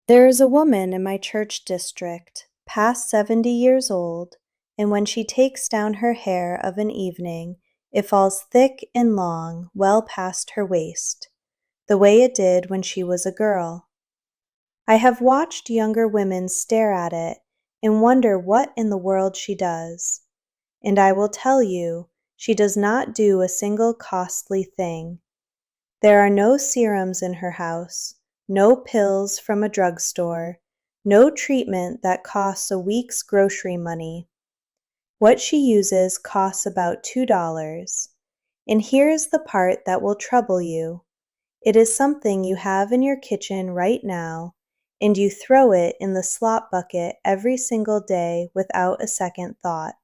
There is a woman in my church district, past 70 years old, and when she takes down her hair of an evening, it falls thick and long, well past her waist, the way it did when she was a girl. I have watched younger women stare at it and wonder what in the world she does. And I will tell you, she does not do a single costly thing. There are no serums in her house, no pills from a drugstore, no treatment that costs a week's grocery money. What she uses costs about $2. And here is the part that will trouble you. It is something you have in your kitchen right now, and you throw it in the slop bucket every single day without a second thought.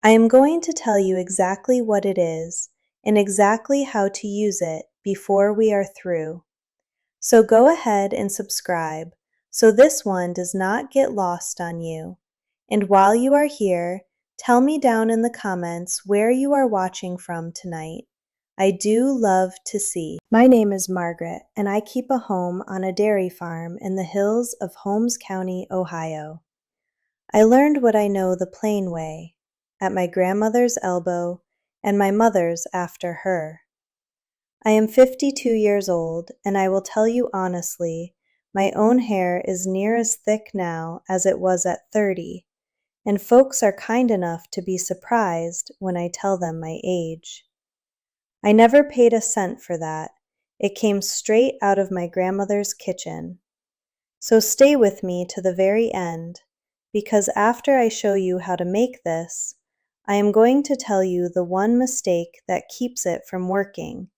I am going to tell you exactly what it is and exactly how to use it before we are through. So go ahead and subscribe so this one does not get lost on you. And while you are here, tell me down in the comments where you are watching from tonight. I do love to see. My name is Margaret, and I keep a home on a dairy farm in the hills of Holmes County, Ohio. I learned what I know the plain way, at my grandmother's elbow and my mother's after her. I am 52 years old, and I will tell you honestly, my own hair is near as thick now as it was at 30, and folks are kind enough to be surprised when I tell them my age. I never paid a cent for that. It came straight out of my grandmother's kitchen. So stay with me to the very end, because after I show you how to make this, I am going to tell you the one mistake that keeps it from working,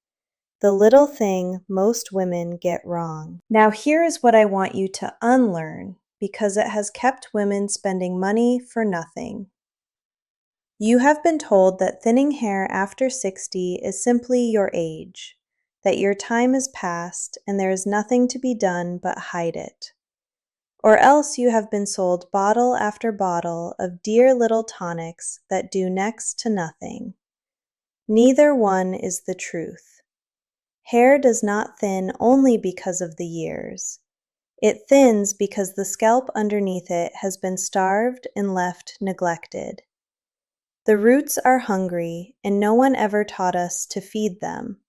the little thing most women get wrong. Now here is what I want you to unlearn, because it has kept women spending money for nothing. You have been told that thinning hair after 60 is simply your age, that your time is past and there is nothing to be done but hide it. Or else you have been sold bottle after bottle of dear little tonics that do next to nothing. Neither one is the truth. Hair does not thin only because of the years. It thins because the scalp underneath it has been starved and left neglected. The roots are hungry, and no one ever taught us to feed them.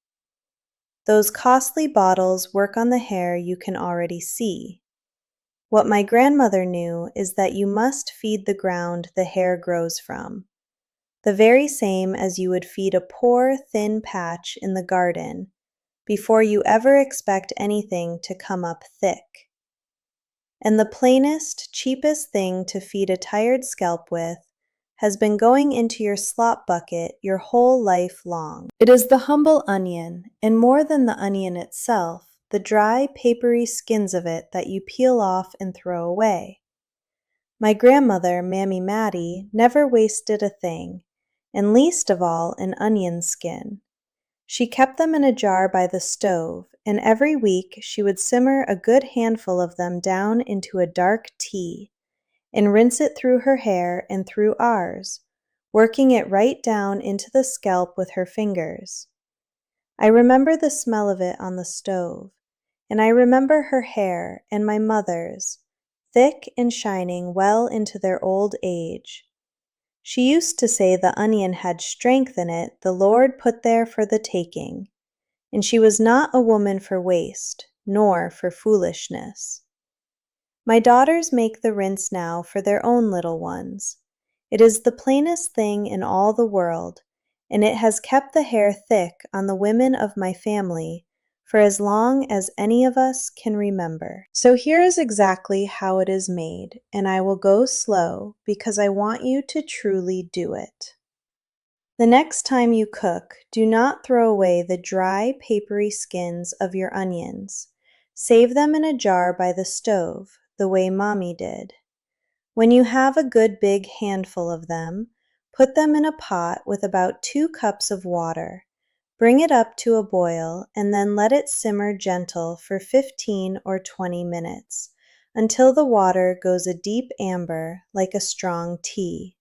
Those costly bottles work on the hair you can already see. What my grandmother knew is that you must feed the ground the hair grows from, the very same as you would feed a poor, thin patch in the garden, before you ever expect anything to come up thick. And the plainest, cheapest thing to feed a tired scalp with has been going into your slop bucket your whole life long. It is the humble onion, and more than the onion itself, the dry, papery skins of it that you peel off and throw away. My grandmother, Mammy Mattie, never wasted a thing, and least of all an onion skin. She kept them in a jar by the stove, and every week she would simmer a good handful of them down into a dark tea, and rinse it through her hair and through ours, working it right down into the scalp with her fingers. I remember the smell of it on the stove, and I remember her hair and my mother's, thick and shining well into their old age. She used to say the onion had strength in it the Lord put there for the taking, and she was not a woman for waste, nor for foolishness. My daughters make the rinse now for their own little ones. It is the plainest thing in all the world, and it has kept the hair thick on the women of my family for as long as any of us can remember. So here is exactly how it is made, and I will go slow because I want you to truly do it. The next time you cook, do not throw away the dry, papery skins of your onions. Save them in a jar by the stove, the way Mommy did. When you have a good big handful of them, put them in a pot with about 2 cups of water. Bring it up to a boil and then let it simmer gentle for 15 or 20 minutes until the water goes a deep amber like a strong tea.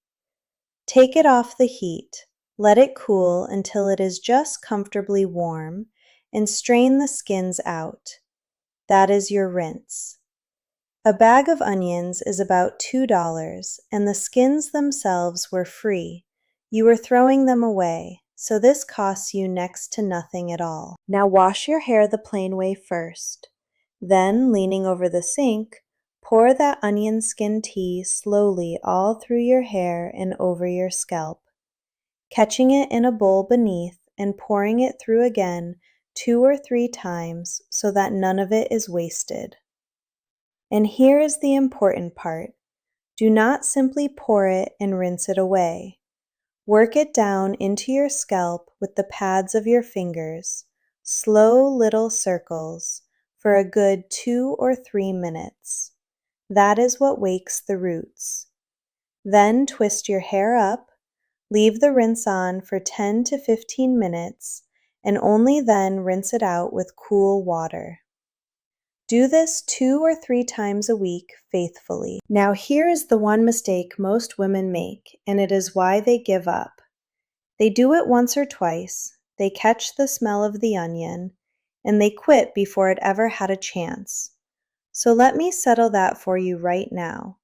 Take it off the heat, let it cool until it is just comfortably warm, and strain the skins out. That is your rinse. A bag of onions is about $2, and the skins themselves were free. You were throwing them away, so this costs you next to nothing at all. Now wash your hair the plain way first. Then, leaning over the sink, pour that onion skin tea slowly all through your hair and over your scalp, catching it in a bowl beneath and pouring it through again 2 or 3 times so that none of it is wasted. And here is the important part. Do not simply pour it and rinse it away. Work it down into your scalp with the pads of your fingers, slow little circles, for a good 2 or 3 minutes. That is what wakes the roots. Then twist your hair up, leave the rinse on for 10 to 15 minutes, and only then rinse it out with cool water. Do this 2 or 3 times a week faithfully. Now here is the one mistake most women make, and it is why they give up. They do it once or twice, they catch the smell of the onion, and they quit before it ever had a chance. So let me settle that for you right now.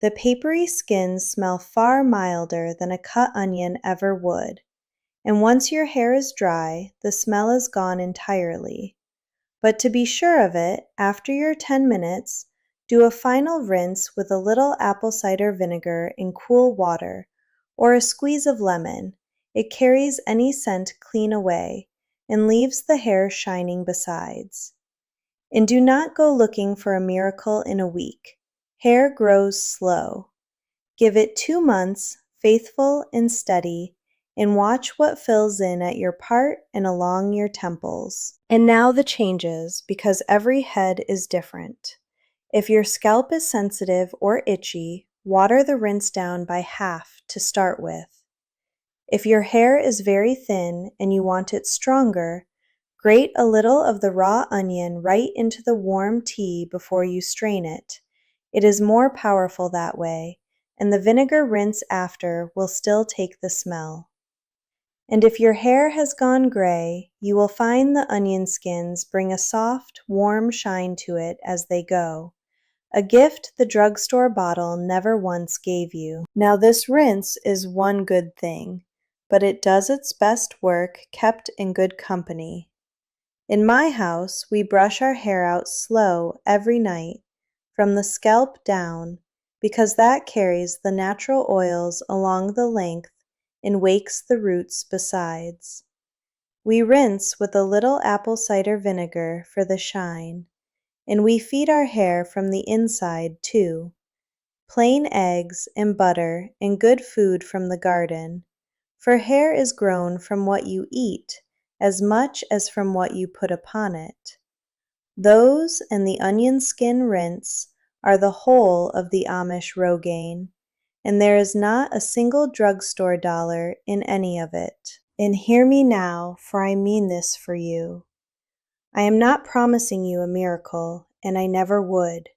The papery skins smell far milder than a cut onion ever would, and once your hair is dry, the smell is gone entirely. But to be sure of it, after your 10 minutes, do a final rinse with a little apple cider vinegar in cool water, or a squeeze of lemon. It carries any scent clean away, and leaves the hair shining besides. And do not go looking for a miracle in a week. Hair grows slow. Give it 2 months, faithful and steady, and watch what fills in at your part and along your temples. And now the changes, because every head is different. If your scalp is sensitive or itchy, water the rinse down by half to start with. If your hair is very thin and you want it stronger, grate a little of the raw onion right into the warm tea before you strain it. It is more powerful that way, and the vinegar rinse after will still take the smell. And if your hair has gone gray, you will find the onion skins bring a soft, warm shine to it as they go, a gift the drugstore bottle never once gave you. Now this rinse is one good thing, but it does its best work kept in good company. In my house, we brush our hair out slow every night, from the scalp down, because that carries the natural oils along the length and wakes the roots besides. We rinse with a little apple cider vinegar for the shine, and we feed our hair from the inside too. Plain eggs and butter and good food from the garden, for hair is grown from what you eat as much as from what you put upon it. Those and the onion skin rinse are the whole of the Amish Rogaine, and there is not a single drugstore dollar in any of it. And hear me now, for I mean this for you. I am not promising you a miracle, and I never would.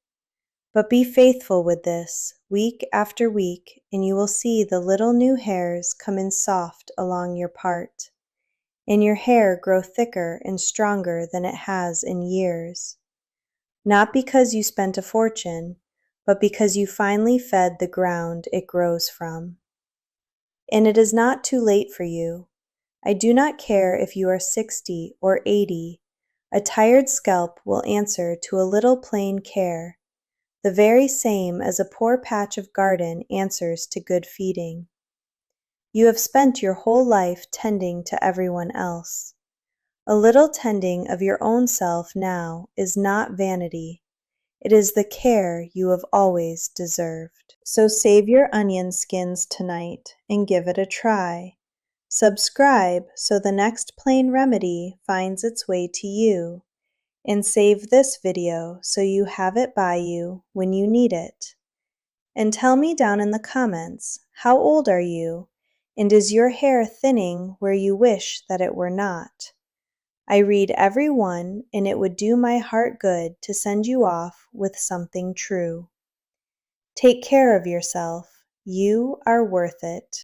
But be faithful with this, week after week, and you will see the little new hairs come in soft along your part, and your hair grow thicker and stronger than it has in years. Not because you spent a fortune, but because you finally fed the ground it grows from. And it is not too late for you. I do not care if you are 60 or 80. A tired scalp will answer to a little plain care, the very same as a poor patch of garden answers to good feeding. You have spent your whole life tending to everyone else. A little tending of your own self now is not vanity. It is the care you have always deserved. So save your onion skins tonight and give it a try. Subscribe so the next plain remedy finds its way to you. And save this video so you have it by you when you need it. And tell me down in the comments, how old are you? And is your hair thinning where you wish that it were not? I read every one, and it would do my heart good to send you off with something true. Take care of yourself. You are worth it.